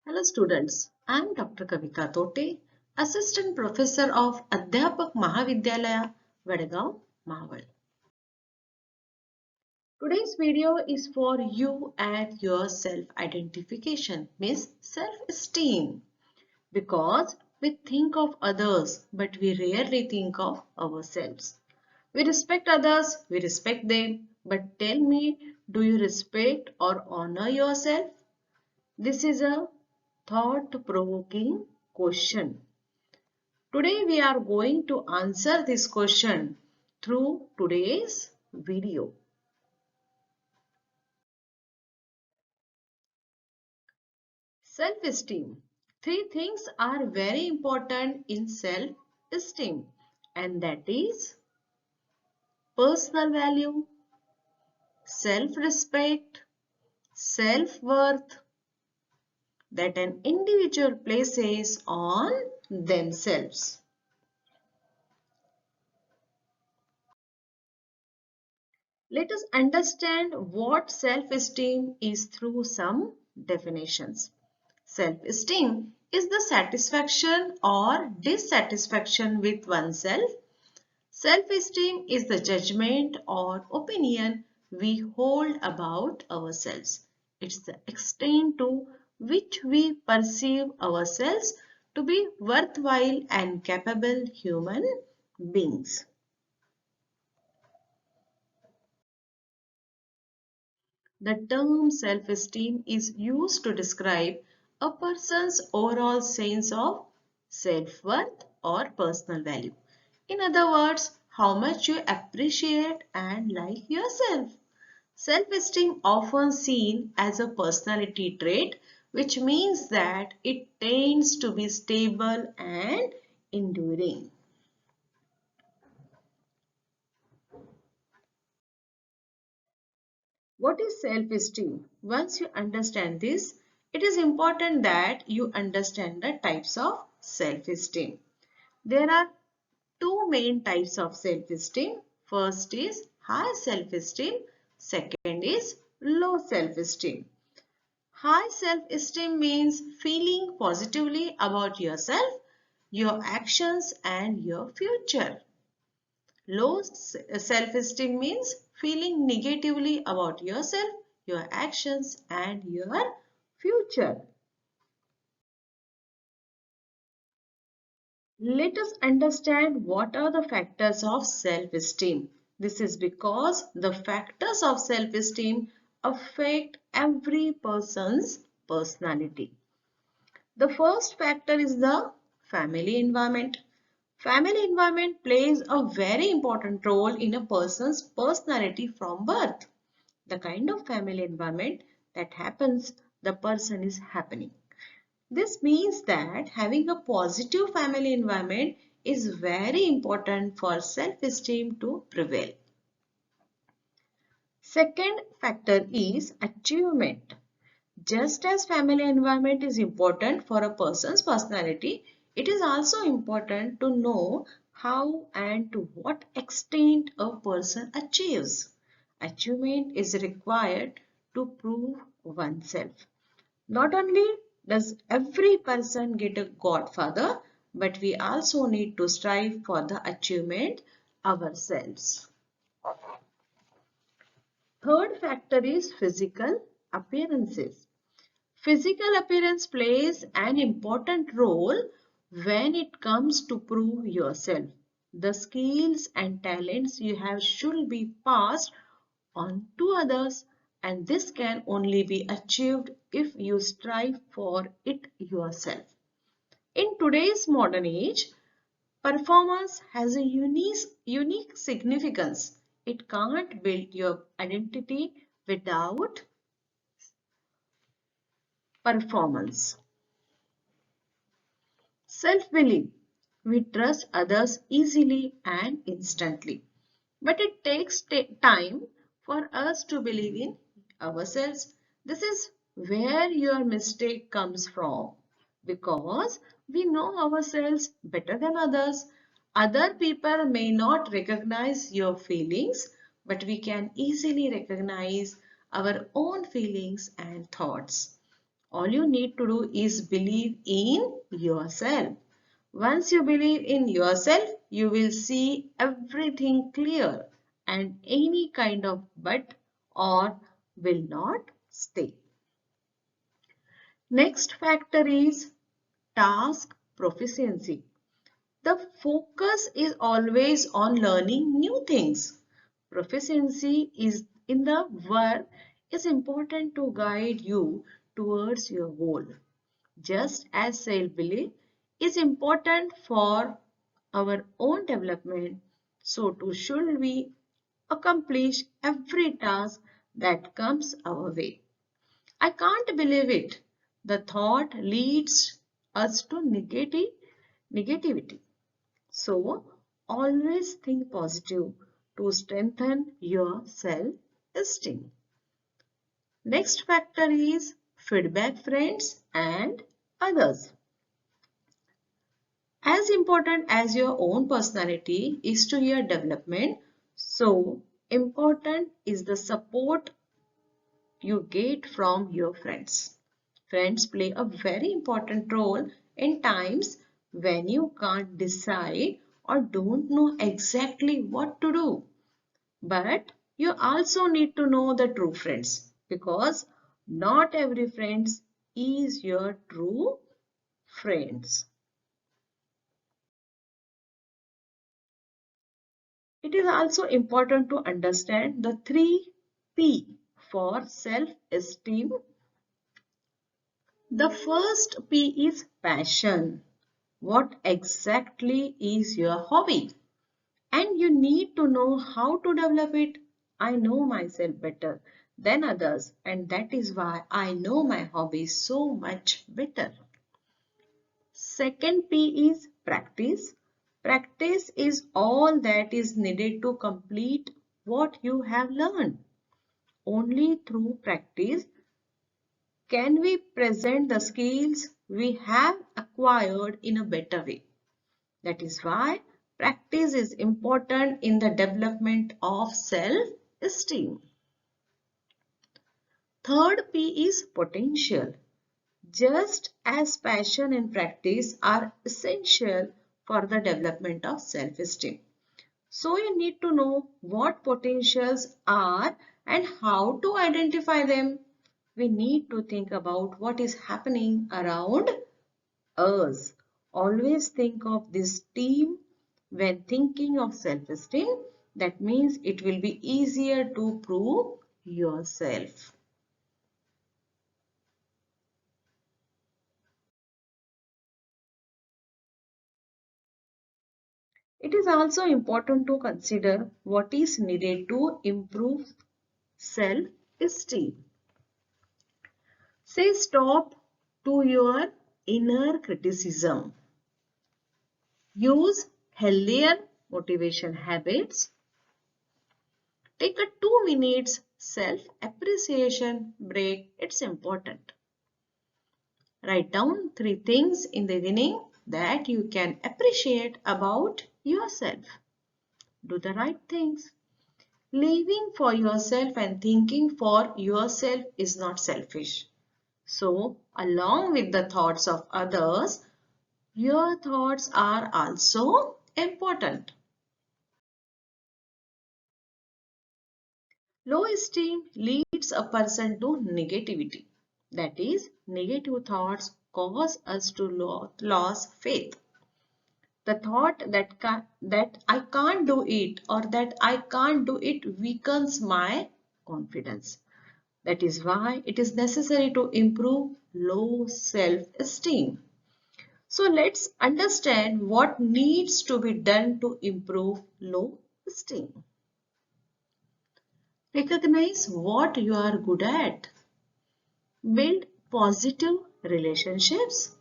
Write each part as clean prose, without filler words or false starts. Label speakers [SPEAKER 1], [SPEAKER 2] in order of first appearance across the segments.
[SPEAKER 1] Hello students, I am Dr. Kavita Tote, Assistant Professor of Adhyapak Mahavidyalaya, Vadagaon, Mahawal. Today's video is for you and your self-identification, means self-esteem. Because we think of others, but we rarely think of ourselves. We respect others, we respect them, but tell me, do you respect or honor yourself? This is a thought-provoking question. Today we are going to answer this question through today's video. Self-esteem. Three things are very important in self-esteem, and that is personal value, self-respect, self-worth that an individual places on themselves. Let us understand what self-esteem is through some definitions. Self-esteem is the satisfaction or dissatisfaction with oneself. Self-esteem is the judgment or opinion we hold about ourselves. It's the extent to which we perceive ourselves to be worthwhile and capable human beings. The term self-esteem is used to describe a person's overall sense of self-worth or personal value. In other words, how much you appreciate and like yourself. Self-esteem often seen as a personality trait, which means that it tends to be stable and enduring. What is self-esteem? Once you understand this, it is important that you understand the types of self-esteem. There are two main types of self-esteem. First is high self-esteem. Second is low self-esteem. High self-esteem means feeling positively about yourself, your actions and your future. Low self-esteem means feeling negatively about yourself, your actions and your future. Let us understand what are the factors of self-esteem. This is because the factors of self-esteem affect every person's personality. The first factor is the family environment. Family environment plays a very important role in a person's personality from birth. The kind of family environment that happens, the person is happening. This means that having a positive family environment is very important for self-esteem to prevail. Second factor is achievement. Just as family environment is important for a person's personality, it is also important to know how and to what extent a person achieves. Achievement is required to prove oneself. Not only does every person get a godfather, but we also need to strive for the achievement ourselves. Third factor is physical appearances. Physical appearance plays an important role when it comes to prove yourself. The skills and talents you have should be passed on to others, and this can only be achieved if you strive for it yourself. In today's modern age, performance has a unique significance. It can't build your identity without performance. Self-belief. We trust others easily and instantly. But it takes time for us to believe in ourselves. This is where your mistake comes from. Because we know ourselves better than others. Other people may not recognize your feelings, but we can easily recognize our own feelings and thoughts. All you need to do is believe in yourself. Once you believe in yourself, you will see everything clear and any kind of but or will not stay. Next factor is task proficiency. The focus is always on learning new things. Proficiency is in the work is important to guide you towards your goal. Just as self-belief is important for our own development, so too should we accomplish every task that comes our way. I can't believe it. The thought leads us to negativity. So always think positive to strengthen your self-esteem. Next factor is feedback friends and others. As important as your own personality is to your development, so important is the support you get from your friends. Friends play a very important role in times when you can't decide or don't know exactly what to do. But you also need to know the true friends because not every friend is your true friends. It is also important to understand the 3 P for self-esteem. The first P is passion. What exactly is your hobby? And you need to know how to develop it. I know myself better than others, and that is why I know my hobby so much better. Second P is practice. Practice is all that is needed to complete what you have learned. Only through practice can we present the skills we have acquired in a better way. That is why practice is important in the development of self-esteem. Third P is potential. Just as passion and practice are essential for the development of self-esteem. So you need to know what potentials are and how to identify them. We need to think about what is happening around us. Always think of this team when thinking of self-esteem. That means it will be easier to prove yourself. It is also important to consider what is needed to improve self-esteem. Say stop to your inner criticism. Use healthier motivation habits. Take a 2 minutes self-appreciation break. It's important. Write down 3 things in the beginning that you can appreciate about yourself. Do the right things. Living for yourself and thinking for yourself is not selfish. So, along with the thoughts of others, your thoughts are also important. Low esteem leads a person to negativity. That is, negative thoughts cause us to lose faith. The thought that I can't do it or that I can't do it weakens my confidence. That is why it is necessary to improve low self-esteem. So let's understand what needs to be done to improve low esteem. Recognize what you are good at. Build positive relationships.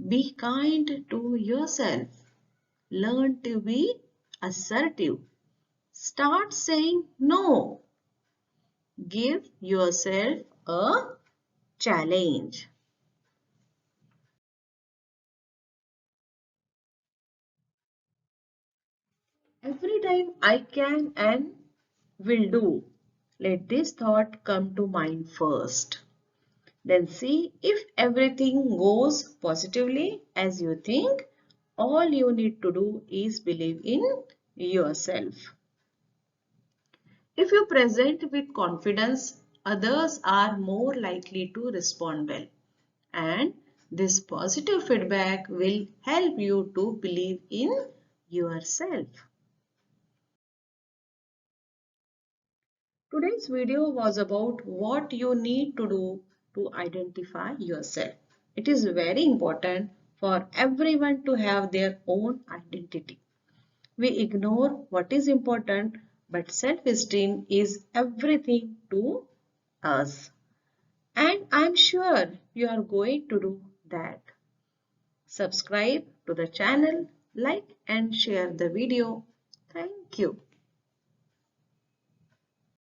[SPEAKER 1] Be kind to yourself. Learn to be assertive. Start saying no. Give yourself a challenge. Every time I can and will do, let this thought come to mind first. Then see if everything goes positively as you think. All you need to do is believe in yourself. If you present with confidence, others are more likely to respond well. And this positive feedback will help you to believe in yourself. Today's video was about what you need to do to identify yourself. It is very important for everyone to have their own identity. We ignore what is important, but self-esteem is everything to us. And I'm sure you are going to do that. Subscribe to the channel, like and share the video. Thank you.